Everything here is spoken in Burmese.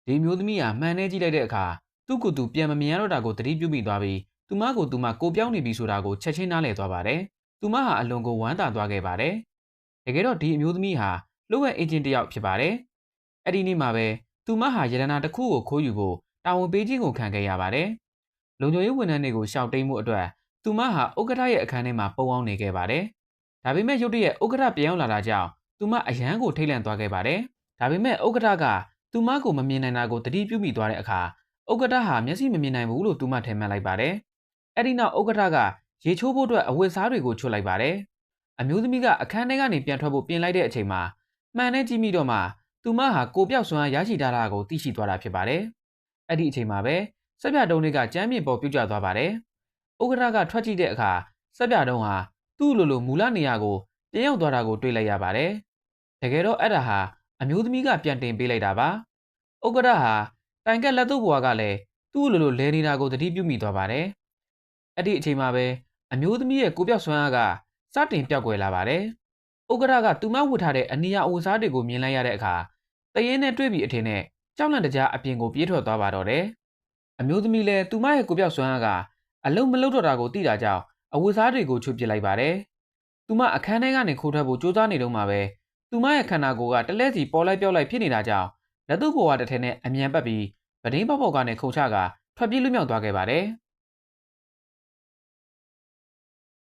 ဒီမျိုးသမီးဟာမှန်နေကြည့်လိုက်တဲ့အခါသူ့ကိုယ်သူပြန်မမြင်ရတော့တာကိုသတိပြုမိသွားပြီးသူမကိုသူမကိုပြောင်းနေပြီဆိုတာကိုချက်ချင်းနားလည်သွားပါတယ်။သူမဟာအလွန်ကိုဝမ်းသာသွားခဲ့ပါတယ်။တကယ်တော့ဒီအမျိုးသမီးဟာလှုပ်ဝက်အေဂျင့်တစ်ယောက်ဖြစ်ပါတယ်။အဲ့ဒီနေ့မှာပဲသူမဟာရတနာတစ်ခုကိုခိုးယူဖို့တာဝန်ပေးခြင်းကိုခံခဲ့ရပါတယ်။လုံခြုံရေးဝန်ထမ်းတွေကိုရှောက်တိန်မှုအတွက်သူမဟာဥက္ကဋ္ဌရဲ့အခန်းထဲမှာပုံအောင်နေခဲ့ပါတယ်။ဒါပေမဲ့ရုတ်တရက်ဥက္ကဋ္ဌပြန်ရောက်လာတာကြောင့်သူမအယမ်းကိုထိတ်လန့်သွားခဲ့ပါတယ်။ဒါပေမဲ့ဥက္ကဋ္ဌကသူမကိုမမြင်နိုင်တာကိုသတိပြုမိသွားတဲ့အခါဥက္ကဋ္ဌဟာမျက်စိမမြင်နိုင်ဘူးလို့သူမထင်မှတ်လိုက်ပါတယ်။အဲ့ဒီနောက်ဥက္ကဋ္ဌကရေချိုးဖို့အတွက်အဝတ်စားတွေကိုချွတ်လိုက်ပါတယ်။အမျိုးသမီးကအခန်းထဲကနေပြန်ထွက်ဖို့ပြင်လိုက်တဲ့အချိန်မှာမှန်နဲ့ကြည့်မိတော့မှသူမဟာကိုပြောက်စွမ်းရရှိထားတာကိုသိရှိသွားတာဖြစ်ပါတယ်။အဲ့ဒီအချိန်မှာပဲစက်ပြတုံးတွေကကြမ်းမြင့်ပေါ်ပြုတ်ကျသွားပါတယ်။ဥက္ကဋ္ဌကထွက်ကြည့်တဲ့အခါစက်ပြတုံးဟာသူ့လိုမူလနေရာကိုပြန်ရောက်သွားတာကိုတွေ့လိုက်ရပါတယ်။တကယ်တော့အဲ့ဒါဟာအမျိုးသမီးကပြန်တင်ပေးလိုက်တာပါ။ဥက္ကဋ္ဌဟာတိုင်ကက်လက်သွပ်ဘွားကလည်းသူ့လိုလဲနေတာကိုသတိပြုမိသွားပါတယ်။အဲ့ဒီအချိန်မှာပဲအမျိုးသမီးရဲ့ကိုပြောက်စွမ်းအားကစတင်ပြောက်ကွယ်လာပါတယ်။ဥက္ကဋ္ဌကသူမဝတ်ထားတဲ့အနီယာအဝတ်စားတွေကိုမြင်လိုက်ရတဲ့အခါတရင်နဲ့တွေ့ပြီးအထင်နဲ့ကြောက်လန့်တကြားအပြင်ကိုပြေးထွက်သွားပါတော့တယ်။အမျိုးသမီးလည်းသူမရဲ့ကိုပြောက်စွမ်းအားကအလုံးမလုံးတော့တာကိုသိတာကြောင့်အဝတ်စားတွေကိုချွတ်ပစ်လိုက်ပါတယ်။သူမအခန်းထဲကနေခိုးထွက်ဖို့ကြိုးစားနေတော့မှပဲသူမရဲ့ခန္ဓာကိုယ်ကတလဲစီပေါ်လိုက်ပြောက်လိုက်ဖြစ်နေတာကြောင့်လက်သူ့ဘဝတစ်ထည်နဲ့အမြန်ပတ်ပြီးဗဒင်းပေါက်ပေါက်ကနေခုန်ချကထွက်ပြေးလွတ်မြောက်သွားခဲ့ပါတယ်။